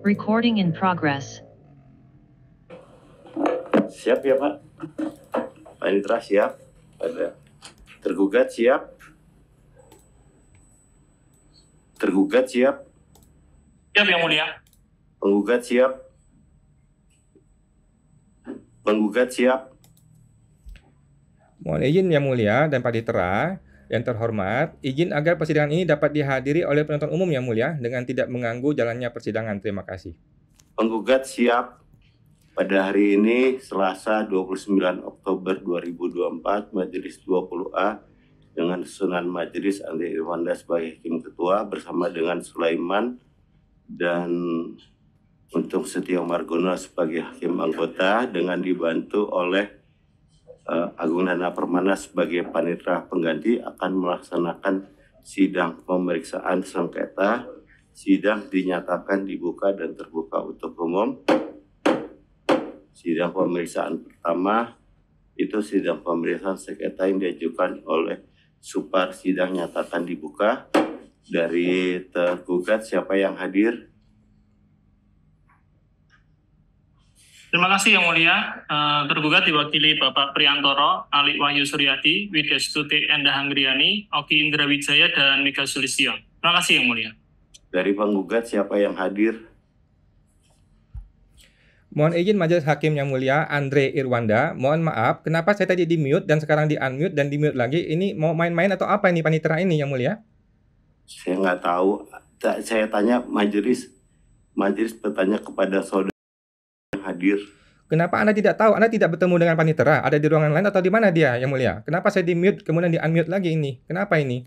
Recording in progress. Siap ya Pak? Panitera siap? Ada tergugat siap? Tergugat siap? Siap Yang Mulia. Penggugat siap? Penggugat siap? Mohon izin Yang Mulia dan Panitera yang terhormat, izin agar persidangan ini dapat dihadiri oleh penonton umum Yang Mulia dengan tidak mengganggu jalannya persidangan. Terima kasih. Penggugat siap. Pada hari ini, Selasa 29 Oktober 2024, Majelis 20A dengan susunan Majelis Andri Irwanda sebagai Hakim Ketua bersama dengan Sulaiman dan Untung Setio Margono sebagai Hakim Anggota dengan dibantu oleh Agung Nana Permana sebagai panitera pengganti akan melaksanakan sidang pemeriksaan sengketa. Sidang dinyatakan dibuka dan terbuka untuk umum. Sidang pemeriksaan pertama itu sidang pemeriksaan sengketa yang diajukan oleh Supar. Sidang nyatakan dibuka. Dari tergugat siapa yang hadir? Terima kasih Yang Mulia. Tergugat diwakili Bapak Priantoro, Ali Wahyu Suryadi, Widya Stuti Endah Anggriani, Oki Indra Wijaya, dan Mika Sulistyo. Terima kasih Yang Mulia. Dari penggugat siapa yang hadir? Mohon izin Majelis Hakim Yang Mulia, Andre Irwanda. Mohon maaf, kenapa saya tadi di-mute dan sekarang di-unmute dan di-mute lagi? Ini mau main-main atau apa ini Panitera ini Yang Mulia? Saya nggak tahu. Saya tanya majelis bertanya kepada saudara yang hadir. Kenapa Anda tidak tahu? Anda tidak bertemu dengan Panitera? Ada di ruangan lain atau di mana dia Yang Mulia? Kenapa saya di-mute kemudian di-unmute lagi ini? Kenapa ini?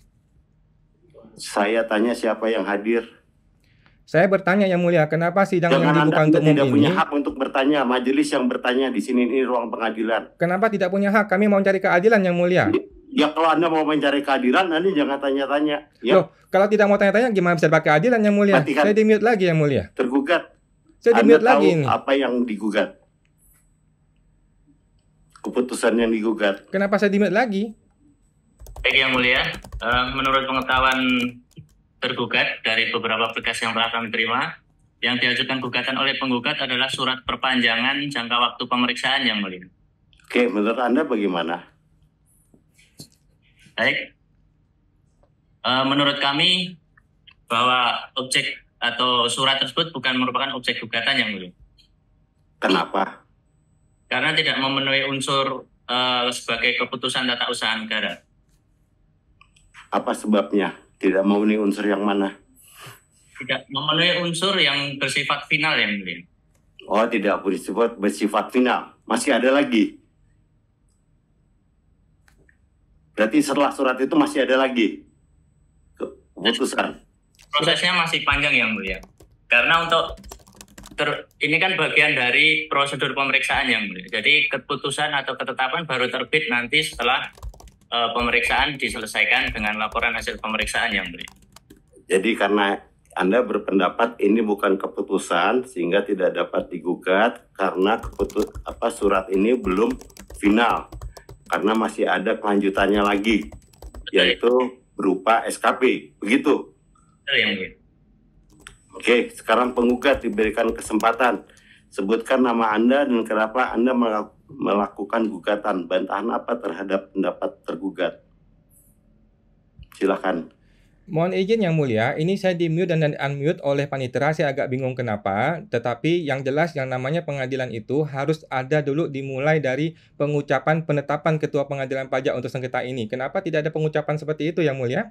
Saya tanya siapa yang hadir. Saya bertanya Yang Mulia, kenapa sidang yang dibuka Anda untuk umum tidak ini? punya hak untuk bertanya. Majelis yang bertanya di sini, ini ruang pengadilan. Kenapa tidak punya hak? Kami mau cari keadilan Yang Mulia. Ya kalau Anda mau mencari keadilan, nanti jangan tanya-tanya. Ya. Loh, kalau tidak mau tanya-tanya gimana bisa dapat keadilan Yang Mulia? Matikan. Saya di-mute lagi Yang Mulia. Tergugat. Saya Anda di-mute tahu lagi ini. apa yang digugat? Keputusan yang digugat. Kenapa saya di-mute lagi? Baik Yang Mulia, menurut pengetahuan tergugat dari beberapa berkas yang telah kami terima, yang diajukan gugatan oleh penggugat adalah surat perpanjangan jangka waktu pemeriksaan Yang Mulia. Oke, menurut Anda bagaimana? Baik, menurut kami bahwa objek atau surat tersebut bukan merupakan objek gugatan Yang Mulia. Kenapa? Karena tidak memenuhi unsur sebagai keputusan tata usaha negara. Apa sebabnya? Tidak memenuhi unsur yang mana? Tidak memenuhi unsur yang bersifat final Yang Mulia. Oh, tidak bersifat final. Masih ada lagi. Berarti setelah surat itu masih ada lagi keputusan. Prosesnya masih panjang Yang Mulia. Karena untuk ini kan bagian dari prosedur pemeriksaan Yang Mulia. Jadi keputusan atau ketetapan baru terbit nanti setelah pemeriksaan diselesaikan dengan laporan hasil pemeriksaan Yang Mulia. Jadi karena Anda berpendapat ini bukan keputusan sehingga tidak dapat digugat karena surat ini belum final. Karena masih ada kelanjutannya lagi, yaitu berupa SKP, begitu? Betul Yang Mulia. Oke, sekarang penggugat diberikan kesempatan. Sebutkan nama Anda dan kenapa Anda melakukan gugatan. Bantahan apa terhadap pendapat tergugat? Silakan. Mohon izin Yang Mulia, ini saya di-mute dan unmute oleh Panitera, saya agak bingung kenapa, tetapi yang jelas yang namanya pengadilan itu harus ada dulu dimulai dari pengucapan penetapan Ketua Pengadilan Pajak untuk sengketa ini. Kenapa tidak ada pengucapan seperti itu Yang Mulia?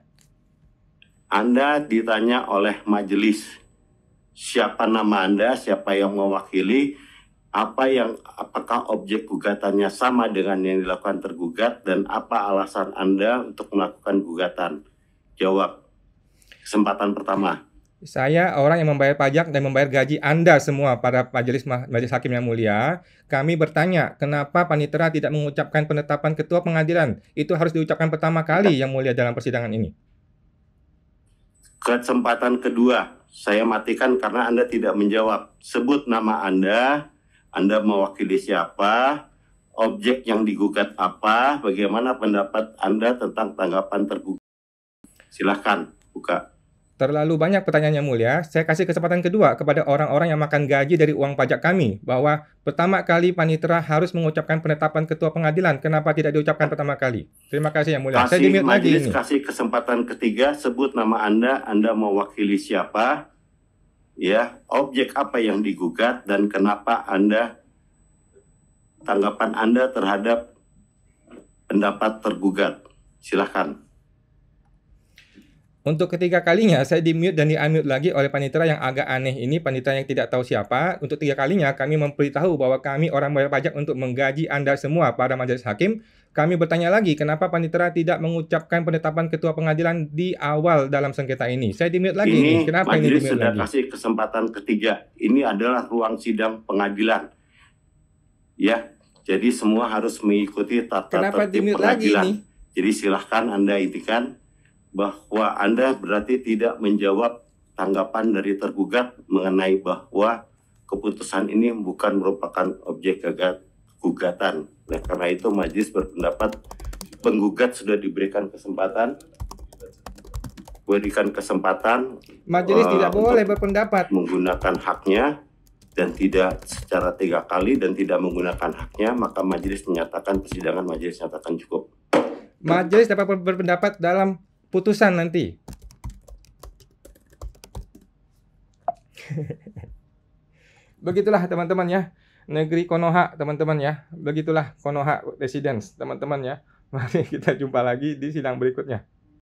Anda ditanya oleh majelis, siapa nama Anda, siapa yang mewakili, apakah objek gugatannya sama dengan yang dilakukan tergugat, dan apa alasan Anda untuk melakukan gugatan? Jawab. Kesempatan pertama. Saya orang yang membayar pajak dan membayar gaji Anda semua para majelis hakim yang mulia. Kami bertanya, kenapa Panitera tidak mengucapkan penetapan ketua pengadilan? Itu harus diucapkan pertama kali yang mulia dalam persidangan ini. Kesempatan kedua, saya matikan karena Anda tidak menjawab. Sebut nama Anda mewakili siapa, objek yang digugat apa, bagaimana pendapat Anda tentang tanggapan tergugat. Silahkan buka. Terlalu banyak pertanyaan yang mulia. Saya kasih kesempatan kedua kepada orang-orang yang makan gaji dari uang pajak kami, bahwa pertama kali panitera harus mengucapkan penetapan ketua pengadilan. Kenapa tidak diucapkan pertama kali? Terima kasih yang mulia. Saya Kasih di-mute lagi majelis ini. kasih kesempatan ketiga, sebut nama Anda mewakili siapa, ya, objek apa yang digugat, dan kenapa tanggapan Anda terhadap pendapat tergugat. Silahkan. Untuk ketiga kalinya, saya di-mute dan di-unmute lagi oleh panitera yang agak aneh ini, panitera yang tidak tahu siapa. Untuk tiga kalinya, kami memberitahu bahwa kami orang bayar pajak untuk menggaji Anda semua, para majelis hakim. Kami bertanya lagi, kenapa panitera tidak mengucapkan penetapan ketua pengadilan di awal dalam sengketa ini? Saya di-mute lagi Ini nih. Kenapa ini majelis di-mute sudah lagi? kasih kesempatan ketiga. Ini adalah ruang sidang pengadilan. Ya, jadi semua harus mengikuti tata Kenapa tertib di-mute lagi pengadilan. ini? Jadi silahkan Anda intikan bahwa Anda berarti tidak menjawab tanggapan dari tergugat mengenai bahwa keputusan ini bukan merupakan objek gugatan. Nah, karena itu majelis berpendapat penggugat sudah diberikan kesempatan Majelis tidak boleh untuk berpendapat. menggunakan haknya dan tidak secara 3 kali dan tidak menggunakan haknya, maka majelis menyatakan persidangan majelis nyatakan cukup. Majelis dapat berpendapat dalam putusan nanti. Begitulah teman-teman ya. Negeri Konoha teman-teman ya. Begitulah Konoha Residence teman-teman ya. Mari kita jumpa lagi di sidang berikutnya.